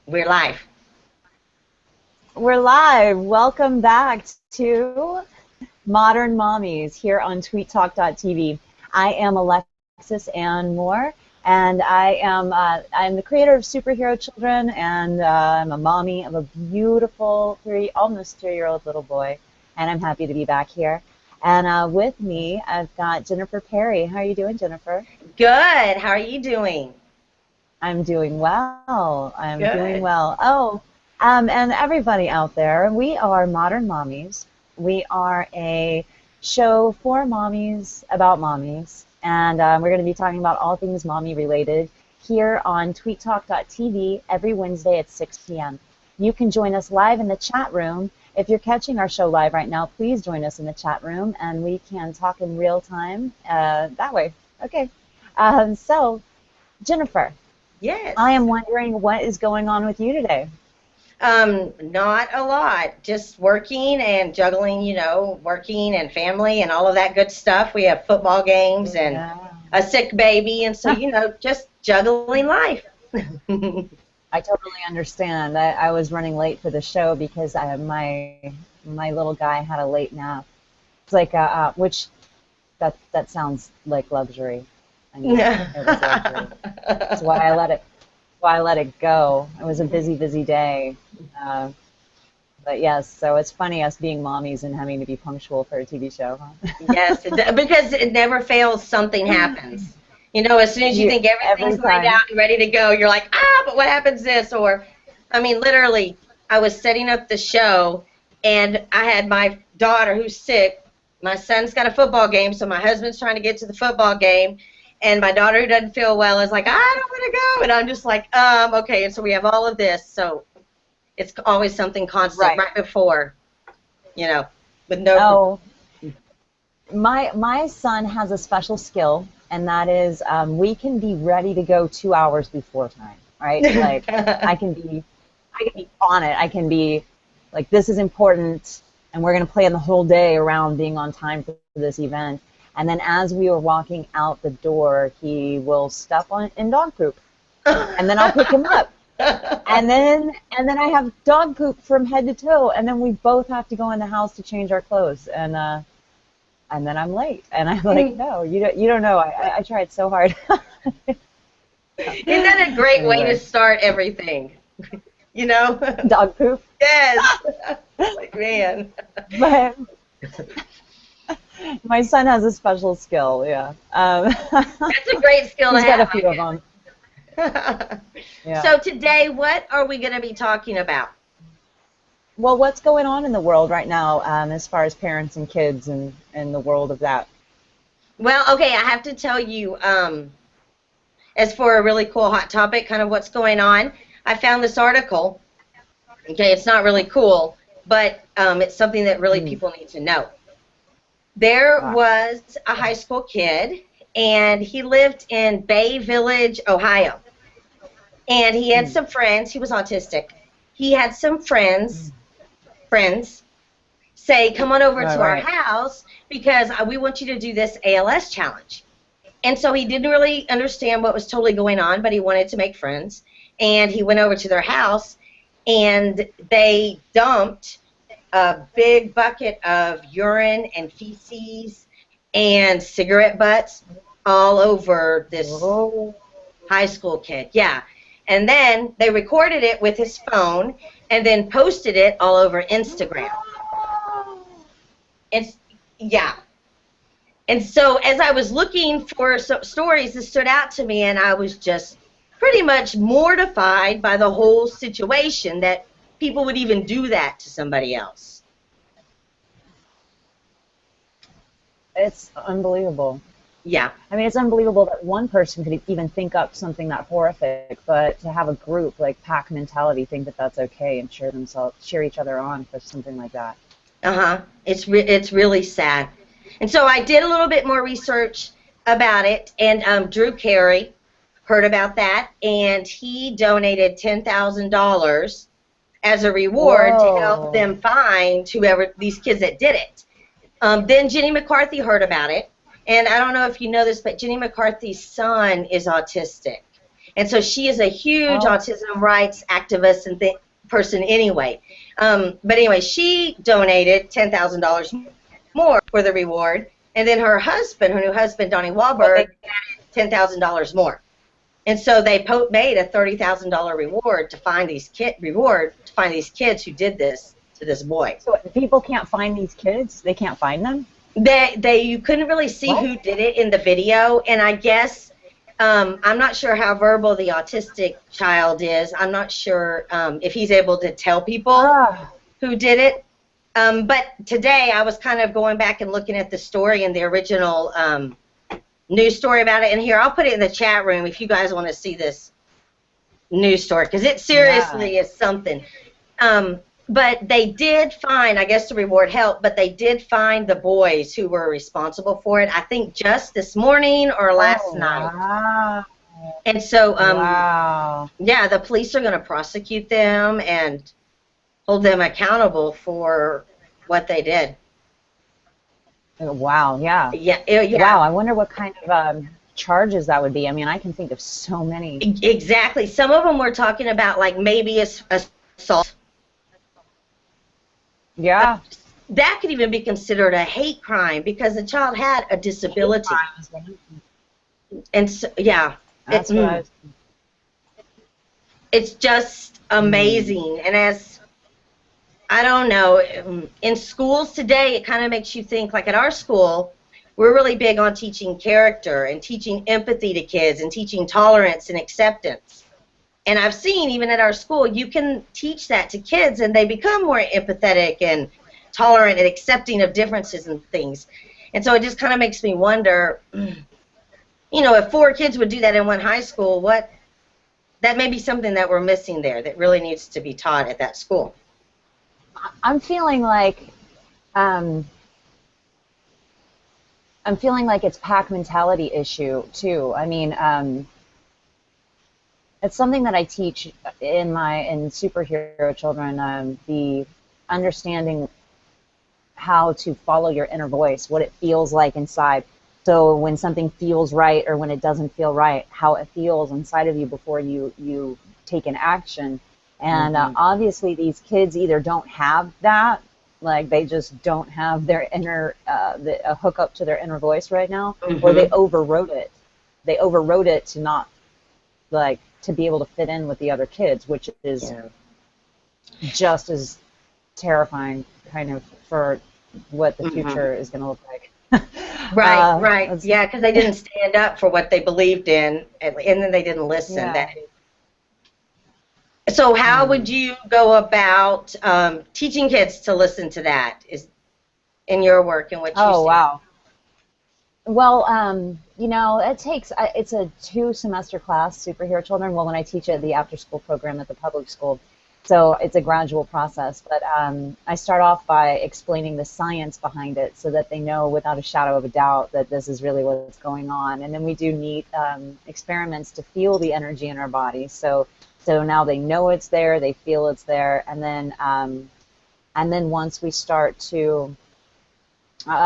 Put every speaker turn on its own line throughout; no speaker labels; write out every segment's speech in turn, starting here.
We're live.
We're live. Welcome back to Modern Mommies here on TweetTalk.tv. I am Alexis Ann Moore, and I'm the creator of Superhero Children, and I'm a mommy of a beautiful almost 3-year-old little boy, and I'm happy to be back here. And with me, I've got Jennifer Perry. How are you doing, Jennifer?
Good. How are you doing?
I'm doing well. I'm doing
Good.
well. And everybody out there, we are Modern Mommies. We are a show for mommies about mommies, and we're going to be talking about all things mommy related here on TweetTalk.tv every Wednesday at 6 p.m. You can join us live in the chat room. If you're catching our show live right now, please join us in the chat room, and we can talk in real time that way. Okay. So, Jennifer.
Yes.
I am wondering what is going on with you today.
Not a lot. Just working and juggling, working and family and all of that good stuff. We have football games and
Yeah.
a sick baby, and so, just juggling life.
I totally understand. I was running late for the show because my little guy had a late nap. It's like which that sounds like luxury. I mean, it was luxury. That's why I let it go. It was a busy day. Uh, but yes, so it's funny us being mommies and having to be punctual for a TV show, huh?
Yes, because it never fails, something happens. As soon as you think
Every
everything's lined
time.
out and ready to go, you're like, but what happens this? Or, I mean, literally, I was setting up the show, and I had my daughter who's sick. My son's got a football game, so my husband's trying to get to the football game, and my daughter who doesn't feel well is like, I don't want to go. And I'm just like, okay. And so we have all of this. So it's always something constant
Right.
right before, with no.
Oh, my son has a special skill, and that is we can be ready to go 2 hours before time, right? Like I can be on it. I can be like, this is important, and we're going to plan the whole day around being on time for this event. And then as we were walking out the door, he will step on in dog poop, and then I'll pick him up. And then I have dog poop from head to toe, and then we both have to go in the house to change our clothes, and then I'm late, and I'm like, no, you don't know. I tried so hard.
Isn't that a great way to
Anyway,
start everything? You know?
dog poop.
Yes. Like, man.
But my son has a special skill. Yeah,
That's a great skill to
he's got a
have,
few of them.
I guess.
Yeah.
So today, what are we going to be talking about?
Well, what's going on in the world right now, as far as parents and kids and the world of that?
Well, okay, I have to tell you, as for a really cool hot topic, kind of what's going on, I found this article. Okay, it's not really cool, but it's something that really
Mm.
people need to know. There
Ah.
was a high school kid, and he lived in Bay Village, Ohio. And he had
Mm.
some friends. He was autistic. He had some friends say, come on over
Right,
to our
right.
house because we want you to do this ALS challenge. And so he didn't really understand what was totally going on, but he wanted to make friends. And he went over to their house, and they dumped a big bucket of urine and feces and cigarette butts all over this
Oh.
high school kid. Yeah. And then they recorded it with his phone and then posted it all over Instagram. It's, yeah. And so as I was looking for stories that stood out to me, and I was just pretty much mortified by the whole situation that people would even do that to somebody else.
It's unbelievable.
Yeah.
I mean, it's unbelievable that one person could even think up something that horrific, but to have a group like pack mentality think that that's okay and cheer each other on for something like that.
Uh-huh. It's really sad. And so I did a little bit more research about it, and Drew Carey heard about that, and he donated $10,000 as a reward to help
Whoa.
them find whoever these kids that did it. Then Jenny McCarthy heard about it, and I don't know if you know this, but Jenny McCarthy's son is autistic, And so she is a huge
Oh.
autism rights activist and person anyway. But anyway, she donated $10,000 more for the reward, and then her husband, her new husband, Donnie Wahlberg, added $10,000 more. And so they made a $30,000 reward to find these kids who did this to this boy.
So people can't find these kids? They can't find them?
You couldn't really see who did it in the video, and I guess I'm not sure how verbal the autistic child is. I'm not sure if he's able to tell people who did it. But today I was kind of going back and looking at the story and the original news story about it. And here, I'll put it in the chat room if you guys want to see this news story, because it seriously is something. But they did find, I guess the reward helped, but they did find the boys who were responsible for it, I think just this morning or last night.
Wow.
And so, yeah, the police are going to prosecute them and hold them accountable for what they did.
Wow, yeah.
Yeah.
Wow, I wonder what kind of charges that would be. I mean, I can think of so many.
Exactly. Some of them we're talking about, like maybe assault.
Yeah.
That could even be considered a hate crime because the child had a disability. And so, yeah.
That's what
it's just amazing. And as, I don't know, in schools today, it kind of makes you think, like at our school, we're really big on teaching character and teaching empathy to kids and teaching tolerance and acceptance. And I've seen, even at our school, you can teach that to kids and they become more empathetic and tolerant and accepting of differences and things. And so it just kind of makes me wonder, you know, if 4 kids would do that in one high school, that may be something that we're missing there that really needs to be taught at that school.
I'm feeling like it's pack mentality issue too. I mean, it's something that I teach in superhero children, the understanding how to follow your inner voice, what it feels like inside. So when something feels right or when it doesn't feel right, how it feels inside of you before you take an action. And obviously these kids either don't have that, like they just don't have their inner, a hookup to their inner voice right now, or they overrode it. They overrode it to not, like, to be able to fit in with the other kids, which is just as terrifying kind of for what the future is going to look like.
Right. Yeah, because they didn't stand up for what they believed in, and then they didn't listen.
Yeah.
So how would you go about teaching kids to listen to that in your work and what you see?
Wow. Well, you know, it's a 2-semester class, superhero children. Well, when I teach at the after-school program at the public school, so it's a gradual process. But I start off by explaining the science behind it so that they know without a shadow of a doubt that this is really what's going on. And then we do neat experiments to feel the energy in our bodies. So now they know it's there, they feel it's there, and then once we start to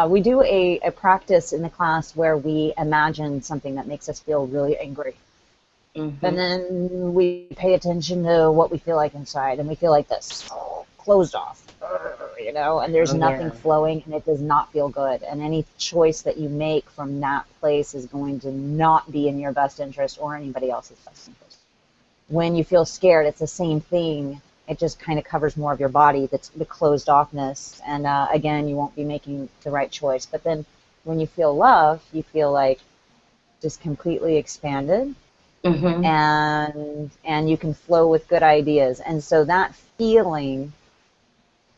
we do a practice in the class where we imagine something that makes us feel really angry. And then we pay attention to what we feel like inside, and we feel like this, closed off, you know, and there's nothing flowing, and it does not feel good. And any choice that you make from that place is going to not be in your best interest or anybody else's best interest. When you feel scared, it's the same thing. It just kind of covers more of your body, the closed offness, and again, you won't be making the right choice. But then when you feel love, you feel like just completely expanded, and you can flow with good ideas. And so that feeling,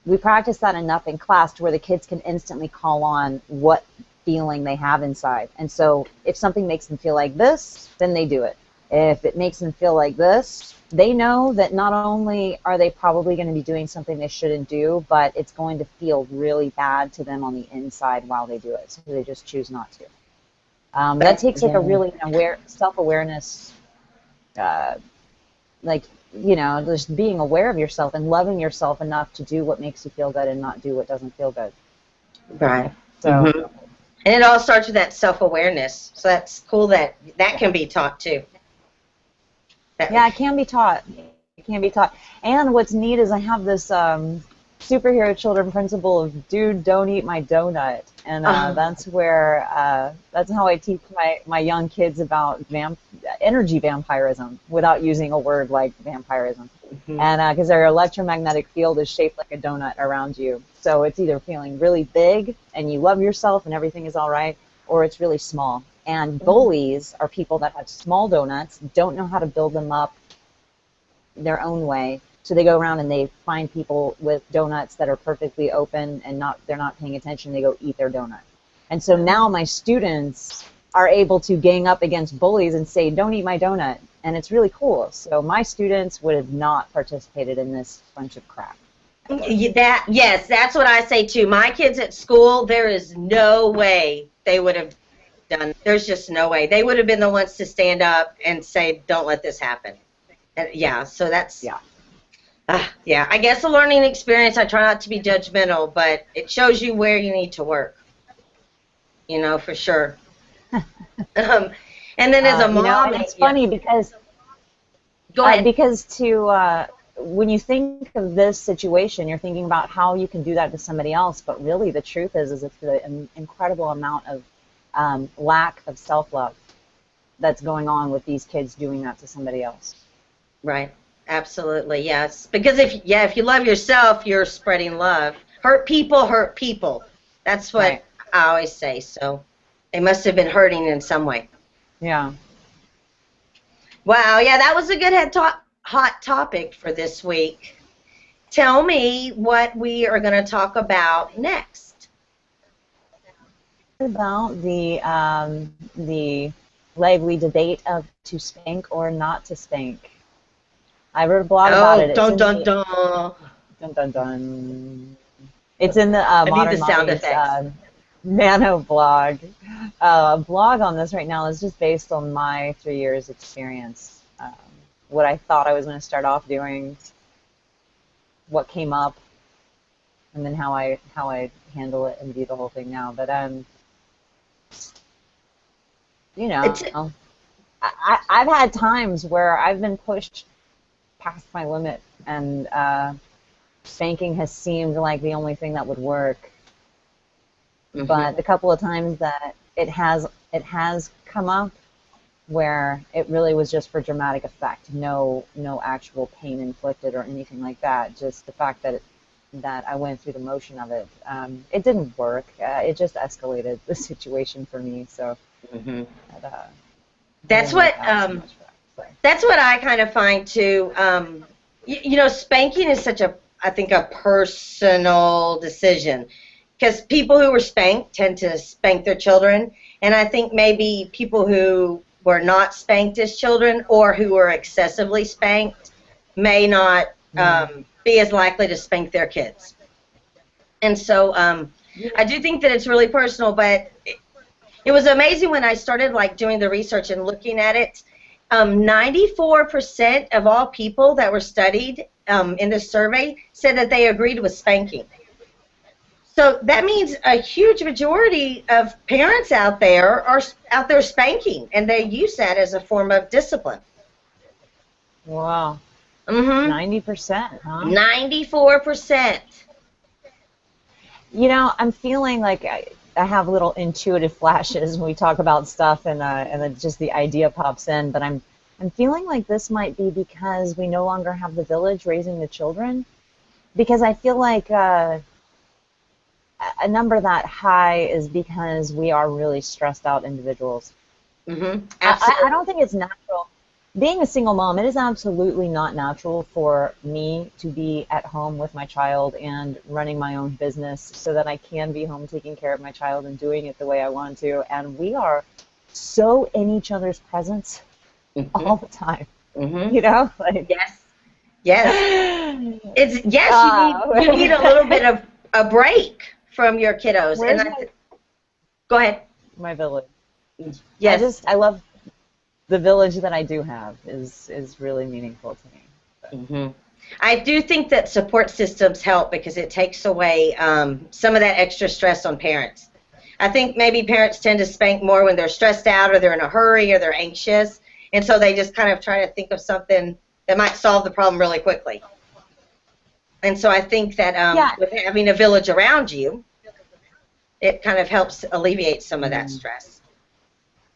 we practice that enough in class to where the kids can instantly call on what feeling they have inside. And so if something makes them feel like this, then they do it. If it makes them feel like this, they know that not only are they probably going to be doing something they shouldn't do, but it's going to feel really bad to them on the inside while they do it. So they just choose not to. That takes like a really self-awareness, like, you know, just being aware of yourself and loving yourself enough to do what makes you feel good and not do what doesn't feel good.
Right.
So,
and it all starts with that self-awareness. So that's cool that can be taught too.
Yeah, it can be taught. It can be taught. And what's neat is I have this superhero children principle of dude, don't eat my donut. And that's how I teach my young kids about energy vampirism without using a word like vampirism.
Mm-hmm.
And because their electromagnetic field is shaped like a donut around you. So it's either feeling really big and you love yourself and everything is all right, or it's really small. And bullies are people that have small donuts, don't know how to build them up their own way. So they go around and they find people with donuts that are perfectly open and they're not paying attention. They go eat their donut. And so now my students are able to gang up against bullies and say, don't eat my donut. And it's really cool. So my students would have not participated in this bunch of crap.
Yes, that's what I say too. My kids at school, there is no way they would have done. There's just no way. They would have been the ones to stand up and say, don't let this happen. Yeah, so that's, yeah, I guess a learning experience. I try not to be judgmental, but it shows you where you need to work, for sure. And then as a mom,
it's funny because,
go ahead.
Because when you think of this situation, you're thinking about how you can do that to somebody else, but really the truth is it's an incredible amount of lack of self-love that's going on with these kids doing that to somebody else.
Right. Absolutely. Yes. Because if you love yourself, you're spreading love. Hurt people. That's what I always say. So they must have been hurting in some way.
Yeah.
Wow. Yeah, that was a good hot topic for this week. Tell me what we are going to talk about next.
About the lively debate of to spank or not to spank. I wrote a blog about it.
Dun, dun, dun.
Dun, dun, dun. It's in the Modern Mommies Nano blog. A blog on this right now is just based on my 3 years experience. What I thought I was going to start off doing, what came up, and then how I handle it and view the whole thing now. But I've had times where I've been pushed past my limit, and spanking has seemed like the only thing that would work. Mm-hmm. But the couple of times that it has come up where it really was just for dramatic effect, no actual pain inflicted or anything like that. Just the fact that I went through the motion of it. It didn't work. It just escalated the situation for me. So
that's what I kind of find too. Spanking is such I think a personal decision, because people who were spanked tend to spank their children, and I think maybe people who were not spanked as children or who were excessively spanked may not be as likely to spank their kids. And so I do think that it's really personal, but it was amazing when I started doing the research and looking at it. 94% of all people that were studied in this survey said that they agreed with spanking. So that means a huge majority of parents out there are out there spanking, and they use that as a form of discipline.
Wow. 90%, huh?
94%.
I'm feeling like I have little intuitive flashes when we talk about stuff, and then just the idea pops in. But I'm feeling like this might be because we no longer have the village raising the children, because I feel like a number that high is because we are really stressed out individuals.
Absolutely.
I don't think it's natural. Being a single mom, it is absolutely not natural for me to be at home with my child and running my own business so that I can be home taking care of my child and doing it the way I want to. And we are so in each other's presence all the time.
Yes. It's you need a little bit of a break from your kiddos. Go ahead.
My village.
Yes.
I love the village that I do have is really meaningful to me.
I do think that support systems help because it takes away some of that extra stress on parents. I think maybe parents tend to spank more when they're stressed out or they're in a hurry or they're anxious. And so they just kind of try to think of something that might solve the problem really quickly. And so I think that with having a village around you, it kind of helps alleviate some of that stress.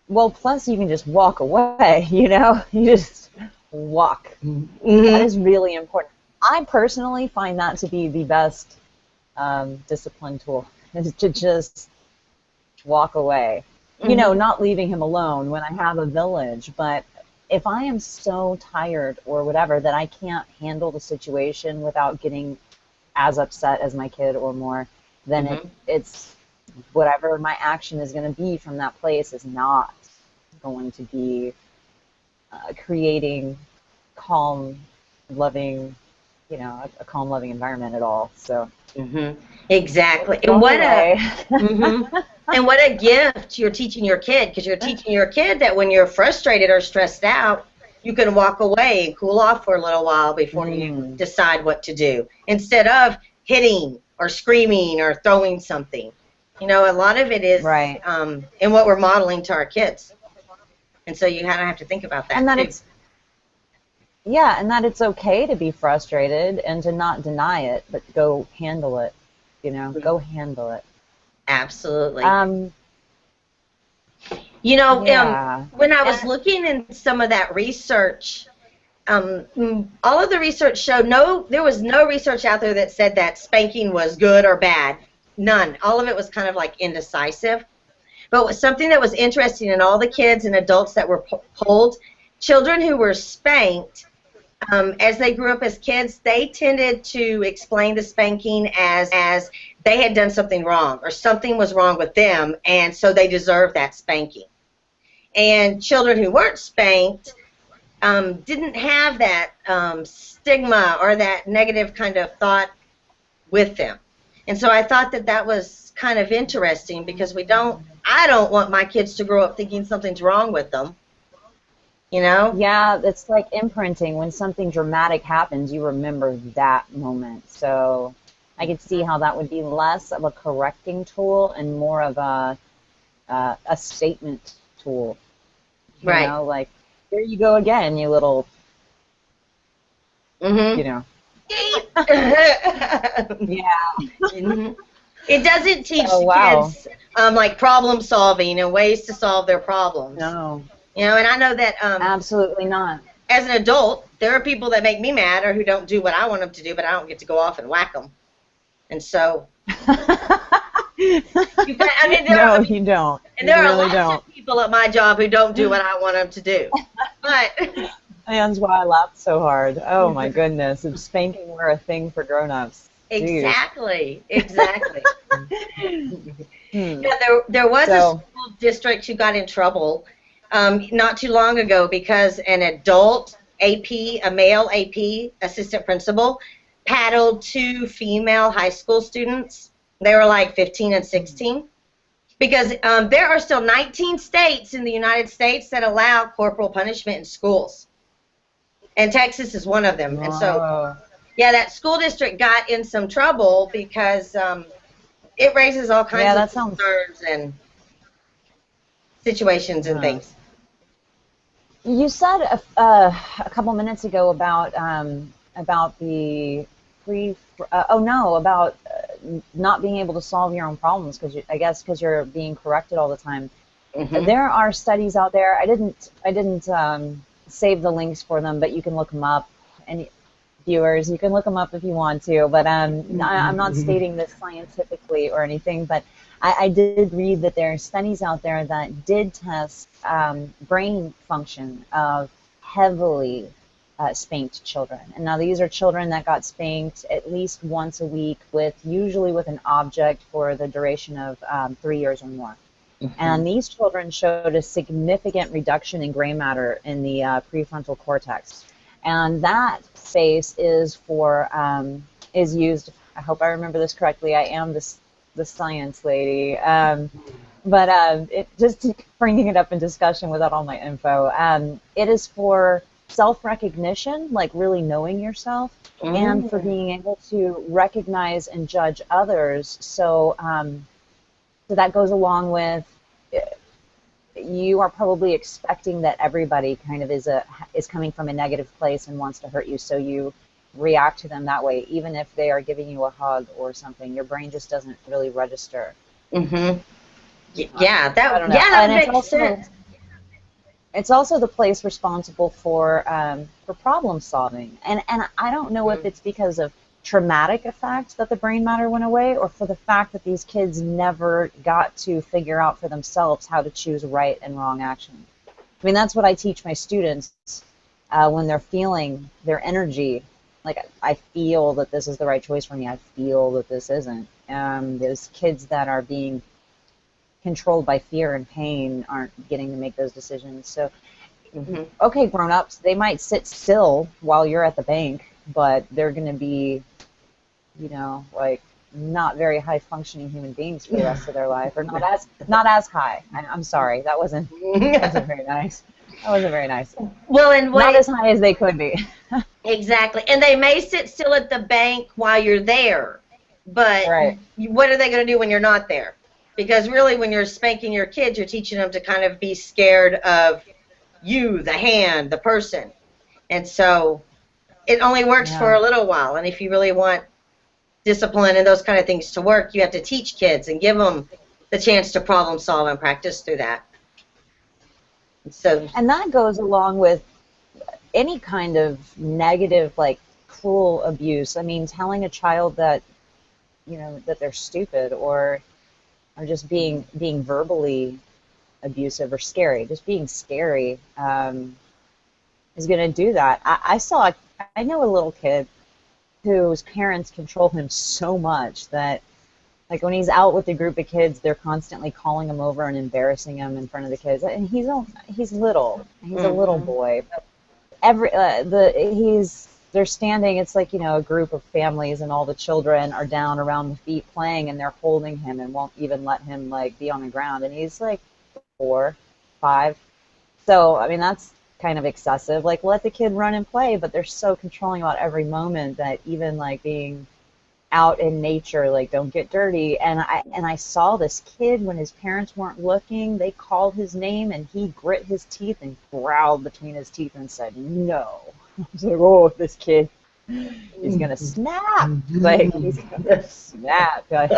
Well, plus you can just walk away, you know? You just walk.
Mm-hmm.
That is really important. I personally find that to be the best discipline tool, is to just walk away. Mm-hmm. You know, not leaving him alone when I have a village, but if I am so tired or whatever that I can't handle the situation without getting as upset as my kid or more, then it's whatever my action is going to be from that place is not going to be creating calm, loving, you know, a calm, loving environment at all. So
exactly. And what and what a gift you're teaching your kid, because you're teaching your kid that when you're frustrated or stressed out, you can walk away and cool off for a little while before you decide what to do, instead of hitting or screaming or throwing something. You know, a lot of it is in what we're modeling to our kids. And so you kind of have to think about that,
and that
too.
And that it's okay to be frustrated and to not deny it, but go handle it. You know, go handle it.
Absolutely. You know, when I was looking in some of that research, all of the research showed there was no research out there that said that spanking was good or bad. None. All of it was kind of like indecisive. But something that was interesting in all the kids and adults that were polled, children who were spanked, as they grew up as kids, they tended to explain the spanking as they had done something wrong or something was wrong with them, and so they deserved that spanking. And children who weren't spanked didn't have that stigma or that negative kind of thought with them. And so I thought that that was kind of interesting, because I don't want my kids to grow up thinking something's wrong with them. You know?
Yeah, it's like imprinting. When something dramatic happens, you remember that moment. So I could see how that would be less of a correcting tool and more of a statement tool. You know, like, here you go again, you little, you know.
It doesn't teach kids like problem solving and ways to solve their problems.
No.
You know, and I know that
absolutely not.
As an adult, there are people that make me mad or who don't do what I want them to do, but I don't get to go off and whack them. And so
you don't.
And there are lots of people at my job who don't do what I want them to do. But
that's why I laughed so hard. Oh my goodness, if spanking were a thing for grown-ups.
Exactly. Yeah, there was a school district who got in trouble not too long ago because an adult AP, a male AP assistant principal, paddled two female high school students. They were like 15 and 16. Because there are still 19 states in the United States that allow corporal punishment in schools. And Texas is one of them. And so, yeah, that school district got in some trouble because it raises all kinds of concerns and situations and things.
You said a couple minutes ago about the about not being able to solve your own problems because you're being corrected all the time. There are studies out there. I didn't save the links for them, but you can look them up. And viewers, you can look them up if you want to. But I'm not stating this scientifically or anything. But I did read that there are studies out there that did test brain function of heavily spanked children. And now these are children that got spanked at least once a week, usually with an object for the duration of 3 years or more. And these children showed a significant reduction in gray matter in the prefrontal cortex. And that space is used. I hope I remember this correctly. I am the science lady. But just bringing it up in discussion without all my info, it is for self-recognition, like really knowing yourself, and for being able to recognize and judge others. So that goes along with you are probably expecting that everybody kind of is coming from a negative place and wants to hurt you, so you react to them that way, even if they are giving you a hug or something. Your brain just doesn't really register.
Mm-hmm.
I don't know.
That
And
makes sense.
it's also the place responsible for problem solving. And I don't know if it's because of traumatic effects that the brain matter went away, or for the fact that these kids never got to figure out for themselves how to choose right and wrong action. I mean, that's what I teach my students when they're feeling their energy. Like, I feel that this is the right choice for me. I feel that this isn't. Those kids that are being controlled by fear and pain aren't getting to make those decisions. So, okay, grown-ups, they might sit still while you're at the bank, but they're going to be, you know, like, not very high-functioning human beings for the rest of their life, or not as high. I'm sorry, that wasn't very nice. That wasn't very nice.
Well, and
not as high as they could be.
Exactly, and they may sit still at the bank while you're there, but
right.
What are they going to do when you're not there? Because really, when you're spanking your kids, you're teaching them to kind of be scared of you, the hand, the person. And so it only works for a little while. And if you really want discipline and those kind of things to work, you have to teach kids and give them the chance to problem solve and practice through that.
And that goes along with any kind of negative, like, cruel abuse. I mean, telling a child that, you know, that they're stupid, or just being verbally abusive or scary. Just being scary is going to do that. I know a little kid whose parents control him so much that, like, when he's out with a group of kids, they're constantly calling him over and embarrassing him in front of the kids. And he's little. He's a little boy. But they're standing. It's like, you know, a group of families, and all the children are down around the feet playing, and they're holding him and won't even let him, like, be on the ground. And he's like 4, 5. So, I mean, that's kind of excessive. Like, let the kid run and play, but they're so controlling about every moment that even, like, being out in nature, like, don't get dirty. And I saw this kid, when his parents weren't looking, they called his name, and he grit his teeth and growled between his teeth and said, no. I was like, oh, this kid, he's going to snap. Like, he's going to snap. Like,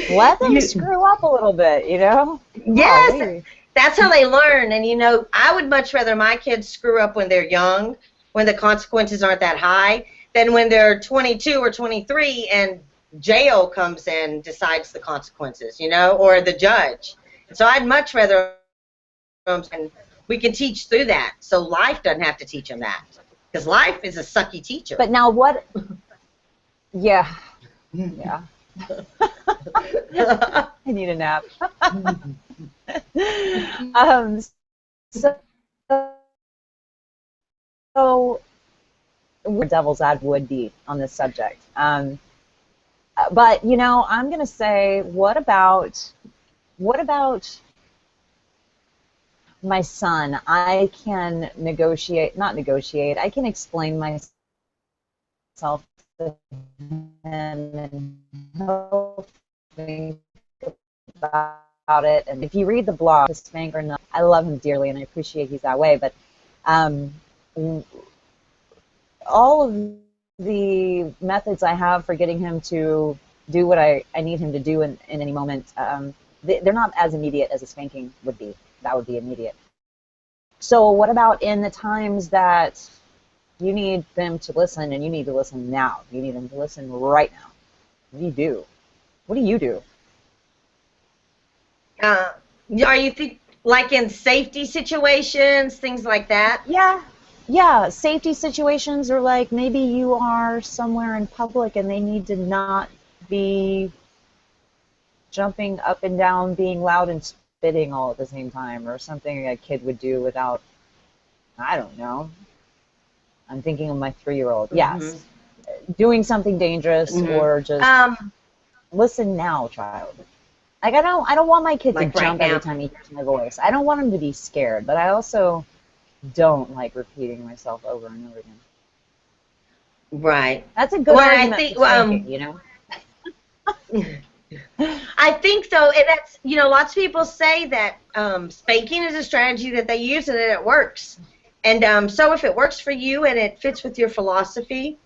let them screw up a little bit, you know?
Yes, that's how they learn. And, you know, I would much rather my kids screw up when they're young, when the consequences aren't that high, than when they're 22 or 23 and jail comes in, decides the consequences, you know, or the judge. So I'd much rather, and we can teach through that, so life doesn't have to teach them that, because life is a sucky teacher.
But now what? Yeah. I need a nap. So devil's advocate would be on this subject. But, you know, I'm going to say, what about my son? I can not negotiate, I can explain myself to him and help think about it. And if you read the blog, Spank or not, I love him dearly and I appreciate he's that way. But all of the methods I have for getting him to do what I need him to do in any moment, they're not as immediate as a spanking would be. That would be immediate. So what about in the times that you need them to listen, and you need to listen now? You need them to listen right now. What do you do? What do you do?
Are you like in safety situations, things like that?
Yeah, safety situations, or like maybe you are somewhere in public and they need to not be jumping up and down, being loud and spitting all at the same time, or something a kid would do without, I don't know. I'm thinking of my 3-year-old. Yes, doing something dangerous, or just listen now, child. Like, I don't want my kid to jump every time he hears my voice. I don't want him to be scared, but I also don't like repeating myself over and over again.
Right.
That's a good argument for spanking, you know?
I think though, and that's, lots of people say that spanking is a strategy that they use and that it works. And so if it works for you and it fits with your philosophy,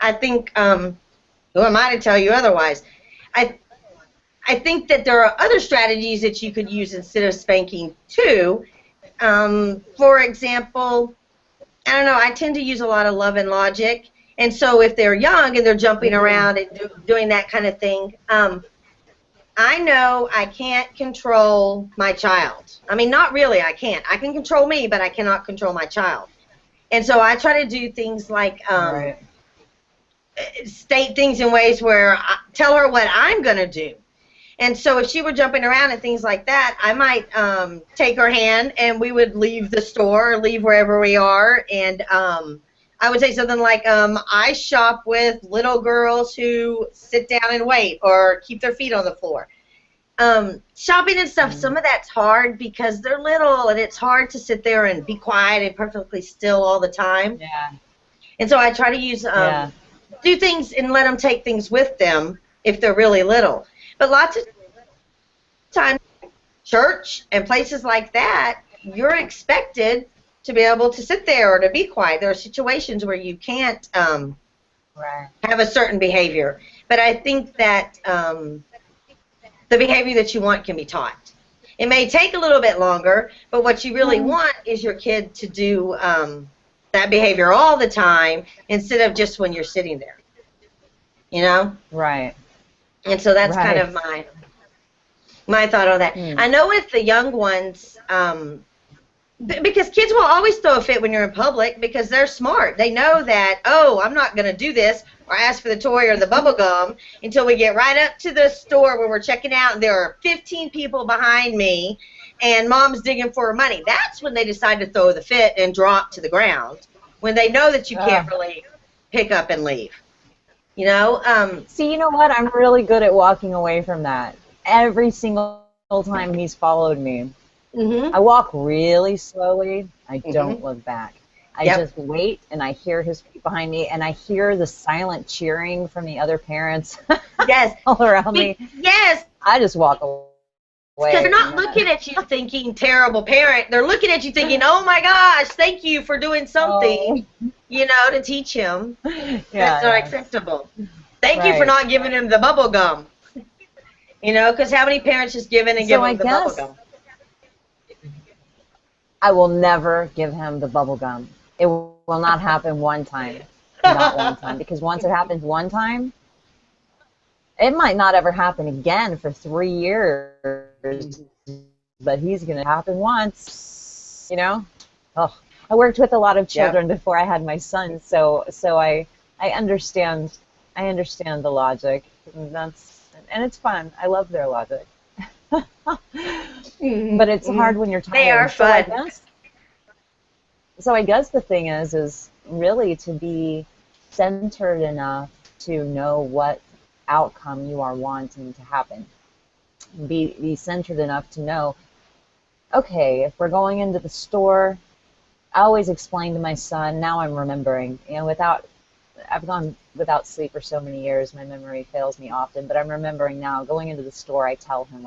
I think, who am I to tell you otherwise? I I think that there are other strategies that you could use instead of spanking too. For example, I don't know, I tend to use a lot of love and logic. And so if they're young and they're jumping around and doing that kind of thing, I know I can't control my child. I mean, not really, I can't. I can control me, but I cannot control my child. And so I try to do things like
Right.
state things in ways where I tell her what I'm going to do. And so if she were jumping around and things like that, I might take her hand and we would leave the store or leave wherever we are. And I would say something like, I shop with little girls who sit down and wait or keep their feet on the floor. Shopping and stuff, some of that's hard because they're little and it's hard to sit there and be quiet and perfectly still all the time.
Yeah.
And so I try to use do things and let them take things with them if they're really little. But lots of times, church and places like that, you're expected to be able to sit there or to be quiet. There are situations where you can't have a certain behavior. But I think that the behavior that you want can be taught. It may take a little bit longer, but what you really want is your kid to do that behavior all the time instead of just when you're sitting there. You know?
Right.
And so that's kind of my thought on that. I know with the young ones, because kids will always throw a fit when you're in public because they're smart. They know that, oh, I'm not going to do this or ask for the toy or the bubble gum until we get right up to the store where we're checking out and there are 15 people behind me and mom's digging for her money. That's when they decide to throw the fit and drop to the ground, when they know that you can't really pick up and leave. You know?
See, you know what? I'm really good at walking away from that. Every single time he's followed me, I walk really slowly. I don't look back. I just wait, and I hear his feet behind me, and I hear the silent cheering from the other parents all around me.
Yes.
I just walk away.
Because they're not looking at you thinking, terrible parent. They're looking at you thinking, oh, my gosh, thank you for doing something, to teach him. That's not acceptable. Thank you for not giving him the bubble gum. Because how many parents just give in and give him the bubble gum?
I will never give him the bubble gum. It will not happen one time. Not one time. Because once it happens one time, it might not ever happen again for 3 years. But he's going to happen once, Oh, I worked with a lot of children before I had my son, so I understand the logic. And it's fun. I love their logic. But it's hard when you're tired.
They are fun.
So I guess the thing is really to be centered enough to know what outcome you are wanting to happen. Be centered enough to know, okay, if we're going into the store, I always explain to my son, now I'm remembering, I've gone without sleep for so many years, my memory fails me often, but I'm remembering now, going into the store, I tell him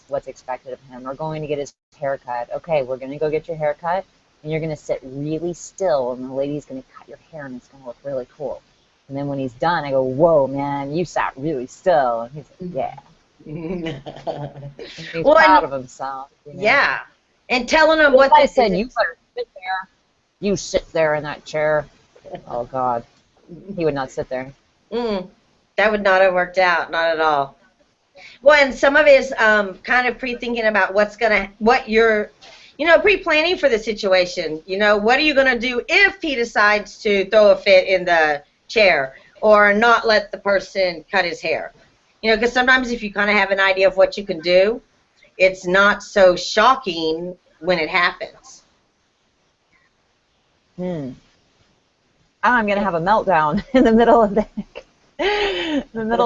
what's expected of him. We're going to get his haircut. Okay, we're going to go get your haircut, and you're going to sit really still, and the lady's going to cut your hair, and it's going to look really cool. And then when he's done, I go, whoa, man, you sat really still. And he's like, yeah. He's proud of himself.
Yeah. And telling him
what I said, you better sit there. You sit there in that chair. Oh, God. He would not sit there.
That would not have worked out, not at all. Well, and some of it is kind of pre-thinking about what you're, pre-planning for the situation. What are you going to do if he decides to throw a fit in the chair or not let the person cut his hair? Because sometimes if you kind of have an idea of what you can do, it's not so shocking when it happens.
I'm going to have a meltdown in the middle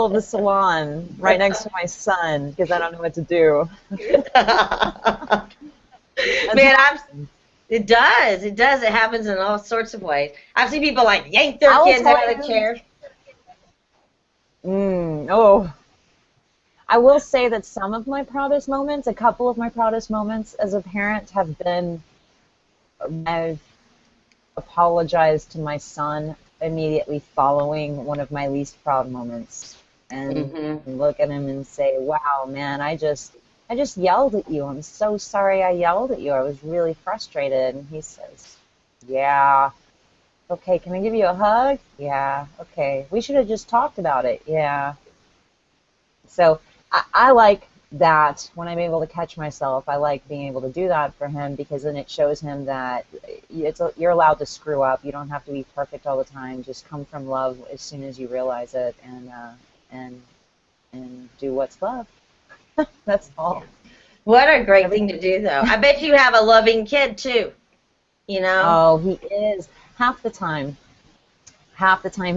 of the salon right next to my son because I don't know what to do.
Man, it does. It happens in all sorts of ways. I've seen people yank their kids out of the chair.
I will say that some of my proudest moments, a couple of my proudest moments as a parent have been, I've apologized to my son immediately following one of my least proud moments, and look at him and say, wow, man, I just yelled at you. I'm so sorry I yelled at you. I was really frustrated. And he says, yeah. Okay, can I give you a hug? Yeah. Okay. We should have just talked about it. Yeah. So I like that when I'm able to catch myself. I like being able to do that for him, because then it shows him that you're allowed to screw up. You don't have to be perfect all the time. Just come from love as soon as you realize it, and do what's love. That's all.
What a great thing to do, though. I bet you have a loving kid, too. You know?
Oh, he is. Half the time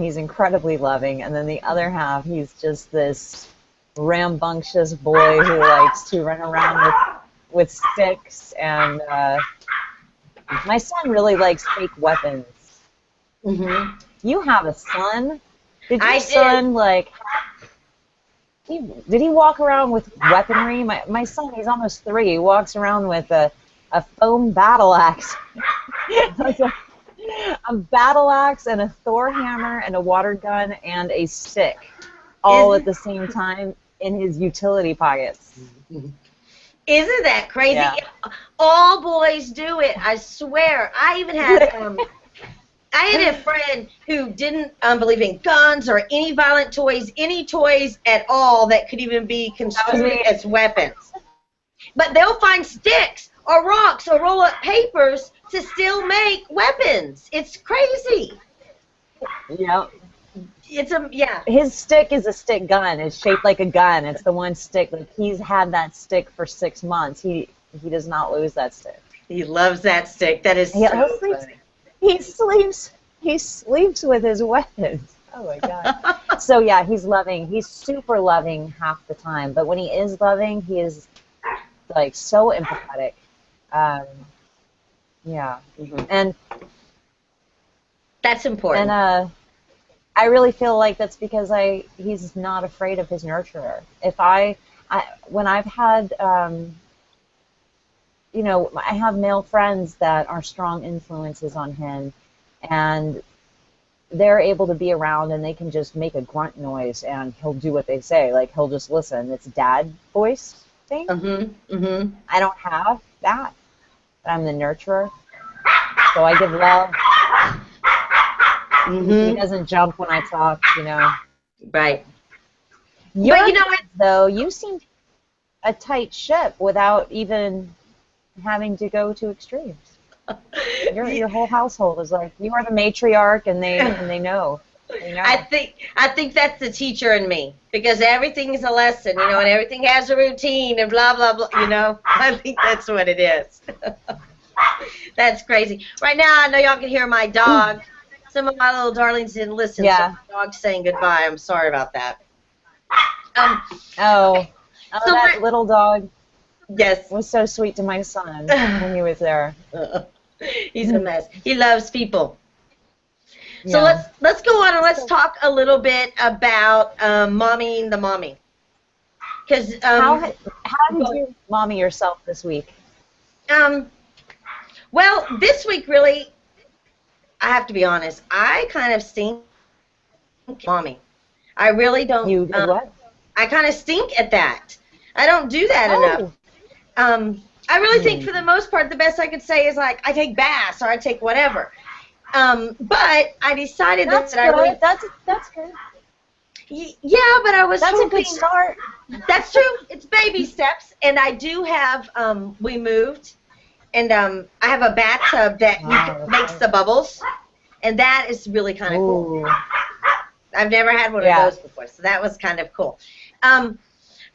he's incredibly loving, and then the other half he's just this rambunctious boy who likes to run around with sticks, and my son really likes fake weapons. You have a son? Did your son did he walk around with weaponry? My son, he's almost 3. He walks around with a foam battle axe. A battle axe and a Thor hammer and a water gun and a stick, all at the same time in his utility pockets.
Isn't that crazy?
Yeah.
All boys do it, I swear. I even had I had a friend who didn't believe in guns or any violent toys, any toys at all that could even be construed as weapons. But they'll find sticks or rocks or roll-up papers to still make weapons. It's crazy.
Yeah.
Yeah.
His stick is a stick gun. It's shaped like a gun. It's the one stick. Like, he's had that stick for 6 months. He does not lose that stick.
He loves that stick. That is so funny.
He sleeps with his weapons. Oh my God. So yeah, he's loving. He's super loving half the time. But when he is loving, he is like so empathetic. Yeah. And
that's important.
And I really feel like that's because he's not afraid of his nurturer. When I've had, I have male friends that are strong influences on him, and they're able to be around and they can just make a grunt noise and he'll do what they say. Like, he'll just listen. It's dad voice thing. I don't have that. I'm the nurturer. So I give love. He doesn't jump when I talk,
Right.
Though, you seem a tight ship without even having to go to extremes. Your whole household is like, you are the matriarch, and they know.
I think that's the teacher in me, because everything is a lesson, and everything has a routine and blah blah blah. I think that's what it is. That's crazy. Right now, I know y'all can hear my dog. Some of my little darlings didn't listen.
Yeah.
So my dog's saying goodbye. I'm sorry about that.
So that little dog.
Yes.
Was so sweet to my son when he was there.
He's a mess. He loves people.
Yeah.
So let's go on and let's talk a little bit about mommying the mommy. Because
how did you mommy yourself this week?
Well, this week really, I have to be honest. I kind of stink mommy. I really don't.
You did what?
I kind of stink at that. I don't do that enough. I really think for the most part, the best I could say is like I take baths or I take whatever. But I decided
that's
that
good.
I really.
That's good.
Yeah, but I was
That's
hoping,
a good start.
That's true. It's baby steps, and I do have. We moved, and I have a bathtub that makes the bubbles, and that is really kind of cool. I've never had one of those before, so that was kind of cool.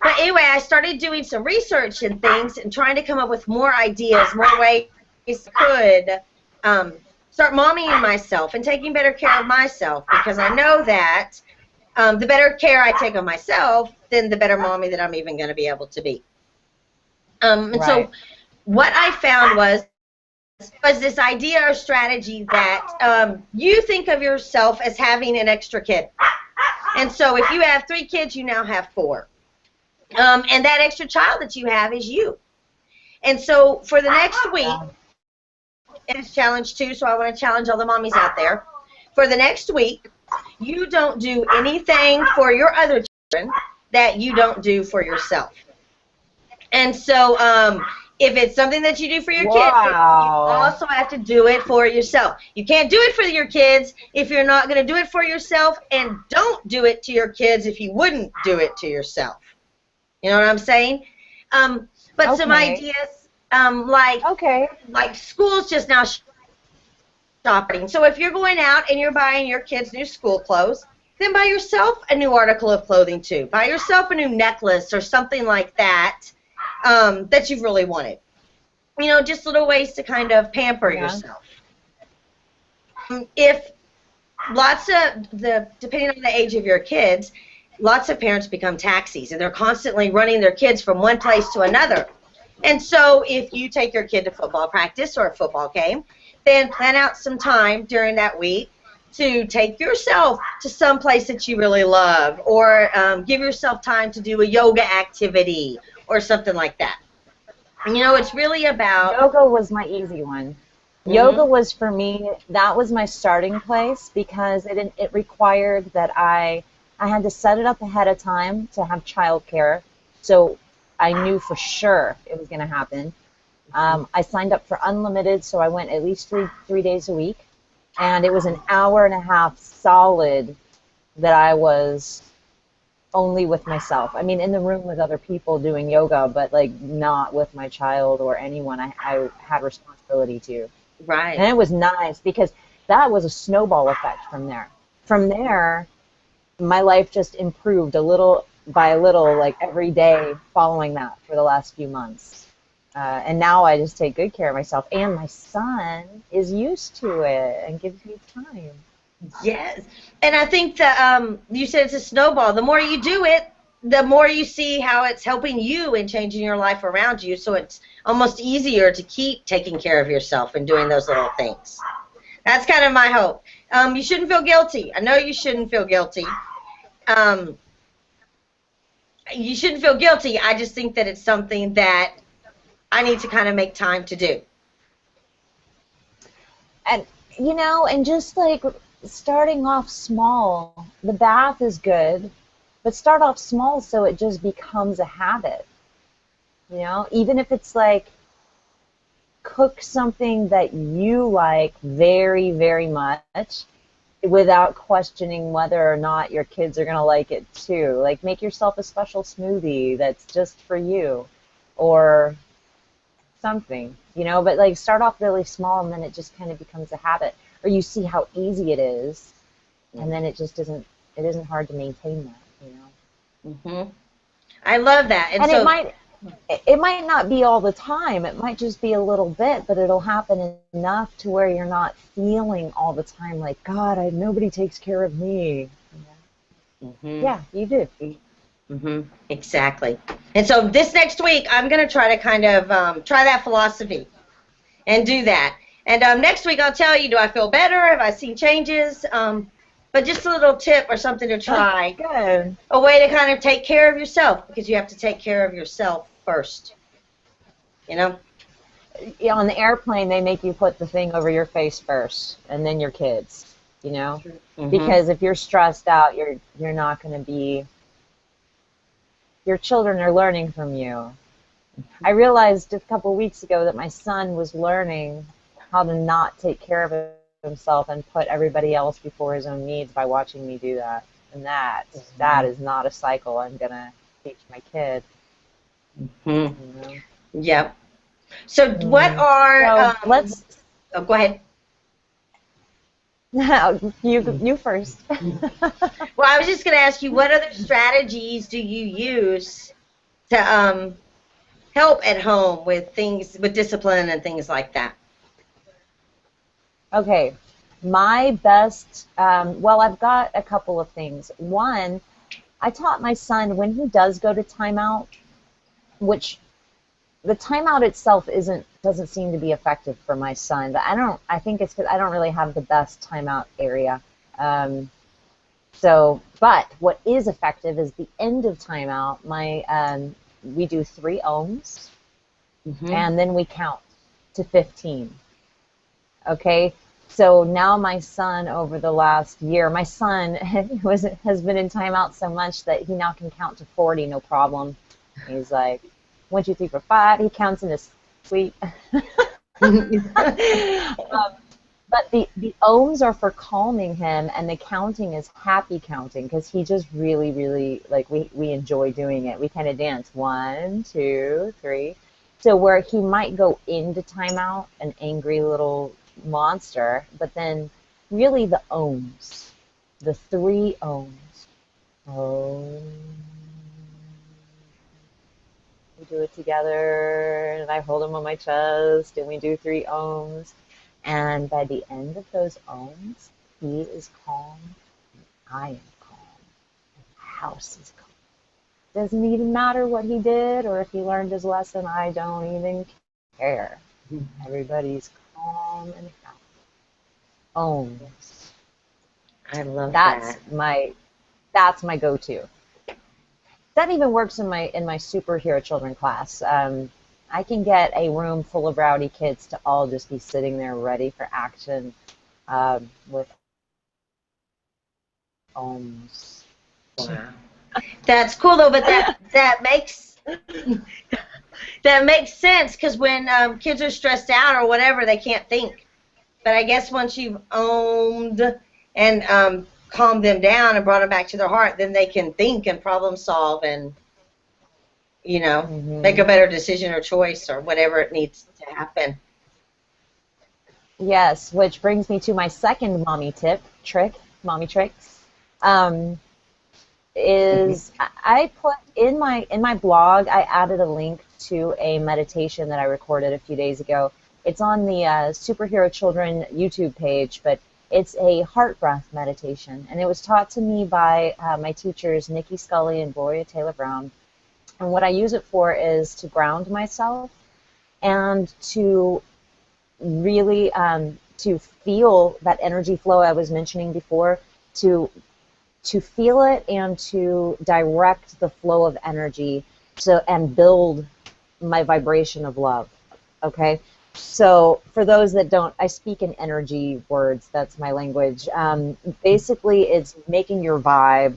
But anyway, I started doing some research and things and trying to come up with more ideas, more ways I could start mommying myself and taking better care of myself, because I know that the better care I take of myself, then the better mommy that I'm even going to be able to be. So what I found was this idea or strategy that you think of yourself as having an extra kid. And so if you have 3 kids, you now have 4. And that extra child that you have is you. And so for the next week, it's challenge too, so I want to challenge all the mommies out there. For the next week, you don't do anything for your other children that you don't do for yourself. And so if it's something that you do for your kids, you also have to do it for yourself. You can't do it for your kids if you're not going to do it for yourself, and don't do it to your kids if you wouldn't do it to yourself. You know what I'm saying? But some ideas, like schools just now shopping. So if you're going out and you're buying your kids new school clothes, then buy yourself a new article of clothing too. Buy yourself a new necklace or something like that that you've really wanted. You know, just little ways to kind of pamper yourself. If depending on the age of your kids, lots of parents become taxis, and they're constantly running their kids from one place to another. And so if you take your kid to football practice or a football game, then plan out some time during that week to take yourself to some place that you really love, or give yourself time to do a yoga activity or something like that. You know, it's really about...
Yoga was my easy one. Yoga was, for me, that was my starting place, because it required that I had to set it up ahead of time to have childcare, so I knew for sure it was going to happen. I signed up for unlimited, so I went at least three days a week, and it was an hour and a half solid that I was only with myself. I mean, in the room with other people doing yoga, but like not with my child or anyone I had responsibility to.
Right.
And it was nice, because that was a snowball effect from there. From there, my life just improved a little by a little, like every day following that for the last few months. And now I just take good care of myself. And my son is used to it and gives me time.
Yes. And I think that you said it's a snowball. The more you do it, the more you see how it's helping you and changing your life around you. So it's almost easier to keep taking care of yourself and doing those little things. That's kind of my hope. You shouldn't feel guilty. I know you shouldn't feel guilty. You shouldn't feel guilty. I just think that it's something that I need to kind of make time to do.
And, you know, and just like starting off small, the bath is good, but start off small so it just becomes a habit. You know, even if it's like cook something that you like very, very much without questioning whether or not your kids are going to like it too. Like make yourself a special smoothie that's just for you or something, you know, but like start off really small and then it just kind of becomes a habit. Or you see how easy it is and then it just isn't hard to maintain that, you know.
Mm-hmm. I love that.
And so, it might not be all the time. It might just be a little bit, but it'll happen enough to where you're not feeling all the time like, God, nobody takes care of me.
Mm-hmm.
Yeah, you do.
Mm-hmm. Exactly. And so this next week, I'm going to try to kind of try that philosophy and do that. And next week, I'll tell you, do I feel better? Have I seen changes? But just a little tip or something to try.
Good.
A way to kind of take care of yourself, because you have to take care of yourself first. You know?
Yeah, on the airplane, they make you put the thing over your face first, and then your kids, you know? Mm-hmm. Because if you're stressed out, you're not going to be... Your children are learning from you. Mm-hmm. I realized a couple weeks ago that my son was learning how to not take care of himself and put everybody else before his own needs by watching me do that. And that is not a cycle I'm going to teach my kid.
Mm-hmm. You know? Yep. So what are...
let's...
Oh, go ahead.
No, you first.
Well, I was just going to ask you, what other strategies do you use to help at home with things, with discipline and things like that?
Okay, my best, well, I've got a couple of things. One, I taught my son when he does go to timeout, which the timeout itself doesn't seem to be effective for my son, but I think it's because I don't really have the best timeout area. So, but what is effective is the end of timeout. We do 3 ohms, and then we count to 15. Okay, so now my son, over the last year, my son has been in timeout so much that he now can count to 40, no problem. He's like, 1, 2, 3, 4, 5. He counts in his sleep. But the ohms are for calming him, and the counting is happy counting, because he just really, really, like, we enjoy doing it. We kind of dance 1, 2, 3. So where he might go into timeout, an angry little monster, but then really the ohms, the 3 ohms. Oh. We do it together, and I hold him on my chest, and we do 3 ohms. And by the end of those ohms, he is calm, and I am calm, and the house is calm. Doesn't even matter what he did or if he learned his lesson. I don't even care. Everybody's calm and happy. Ohms.
I love that.
That's my go-to. That even works in my superhero children class. I can get a room full of rowdy kids to all just be sitting there ready for action with ohms.
Wow. That's cool though, but that makes sense, because when kids are stressed out or whatever, they can't think. But I guess once you've ohmed and calmed them down and brought them back to their heart, then they can think and problem solve and make a better decision or choice or whatever it needs to happen.
Yes, which brings me to my second mommy tricks. Is I put in my blog, I added a link to a meditation that I recorded a few days ago. It's on the Superhero Children YouTube page, but it's a heart breath meditation, and it was taught to me by my teachers Nikki Scully and Gloria Taylor Brown. And what I use it for is to ground myself and to really to feel that energy flow I was mentioning before, to feel it and to direct the flow of energy and build my vibration of love. Okay? So for those that don't, I speak in energy words, that's my language. Basically, it's making your vibe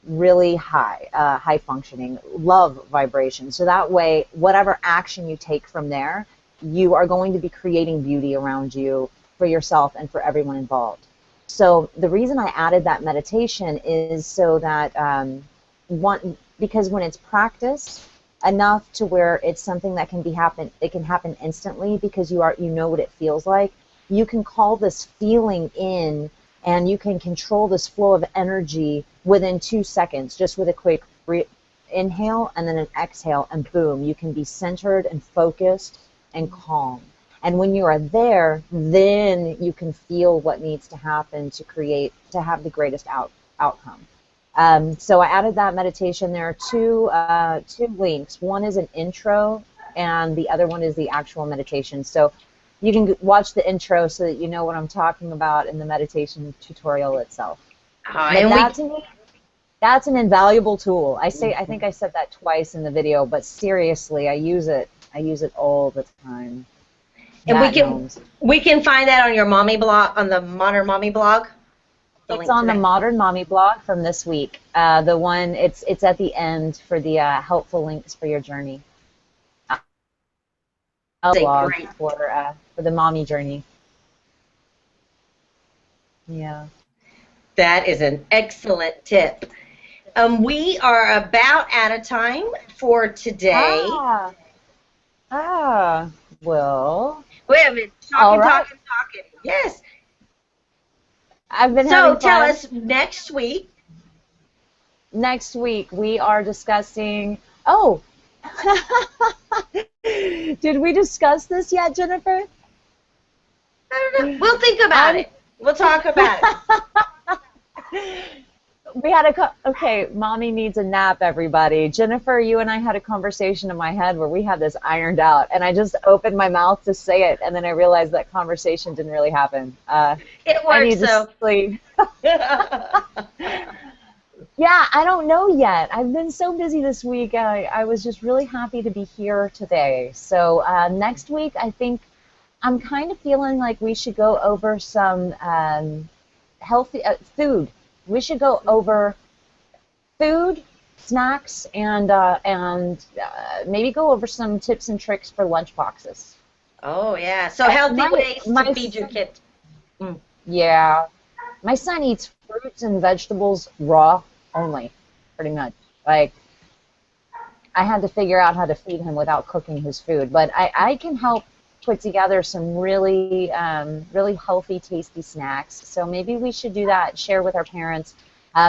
really high functioning, love vibration. So that way, whatever action you take from there, you are going to be creating beauty around you for yourself and for everyone involved. So the reason I added that meditation is so that because when it's practiced enough to where it's something that it can happen instantly, because you know what it feels like. You can call this feeling in, and you can control this flow of energy within 2 seconds, just with a quick inhale and then an exhale, and boom, you can be centered and focused and calm. And when you are there, then you can feel what needs to happen to have the greatest outcome. So I added that meditation. There are two links. One is an intro, and the other one is the actual meditation. So you can watch the intro so that you know what I'm talking about in the meditation tutorial itself. But to me, that's an invaluable tool. I think I said that twice in the video, but seriously, I use it all the time.
And we can find that on your mommy blog, on the Modern Mommy blog.
It's on the Modern Mommy blog from this week. The one it's at the end for the helpful links for your journey. Blog for the mommy journey. Yeah.
That is an excellent tip. We are about out of time for today.
Well.
We have been talking. Yes.
I've been having fun.
So tell us next week.
Next week we are discussing. Oh. Did we discuss this yet, Jennifer?
I don't know. We'll think about it. We'll talk about it.
We had okay, mommy needs a nap, everybody. Jennifer, you and I had a conversation in my head where we had this ironed out, and I just opened my mouth to say it, and then I realized that conversation didn't really happen.
It works,
I need to sleep. Yeah, I don't know yet. I've been so busy this week. I was just really happy to be here today. So next week, I think I'm kind of feeling like we should go over some healthy food. We should go over food, snacks, and maybe go over some tips and tricks for lunch boxes.
Oh, yeah. So healthy ways to feed your kid. Mm.
Yeah, my son eats fruits and vegetables raw only, pretty much. Like, I had to figure out how to feed him without cooking his food, but I can help put together some really healthy, tasty snacks. So maybe we should do that, share with our parents,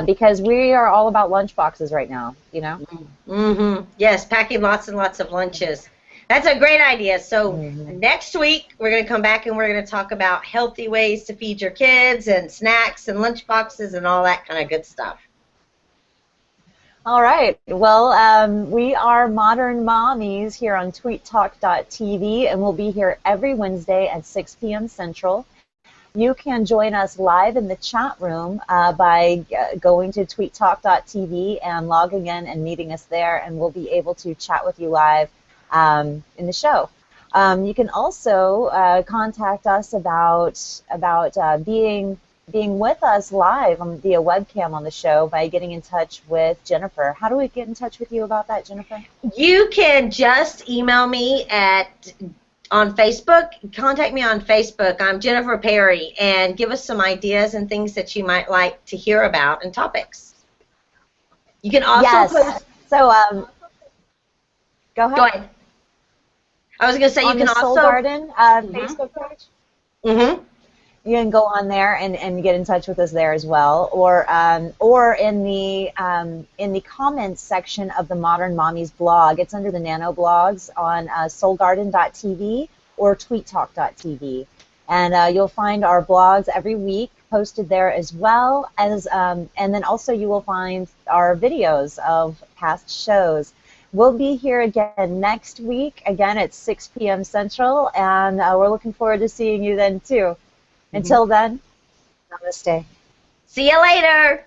because we are all about lunch boxes right now, you know?
Mm-hmm. Yes, packing lots and lots of lunches. That's a great idea. So next week, we're going to come back and we're going to talk about healthy ways to feed your kids and snacks and lunch boxes and all that kind of good stuff.
All right. Well, we are Modern Mommies here on tweettalk.tv, and we'll be here every Wednesday at 6 p.m. Central. You can join us live in the chat room by going to tweettalk.tv and logging in and meeting us there, and we'll be able to chat with you live in the show. You can also contact us about being with us live via webcam on the show by getting in touch with Jennifer. How do we get in touch with you about that, Jennifer?
You can just email me on Facebook. Contact me on Facebook. I'm Jennifer Perry, and give us some ideas and things that you might like to hear about and topics. You can also post.
So go ahead.
Go ahead. I was going to say
on
you can
the Soul
also
Garden Facebook page.
Mm-hmm.
You can go on there and get in touch with us there as well, or in the comments section of the Modern Mommies blog. It's under the Nano blogs on soulgarden.tv or tweettalk.tv, and you'll find our blogs every week posted there, as well as and then also you will find our videos of past shows. We'll be here again next week, again at 6 p.m. Central, and we're looking forward to seeing you then too. Until then, namaste.
See you later.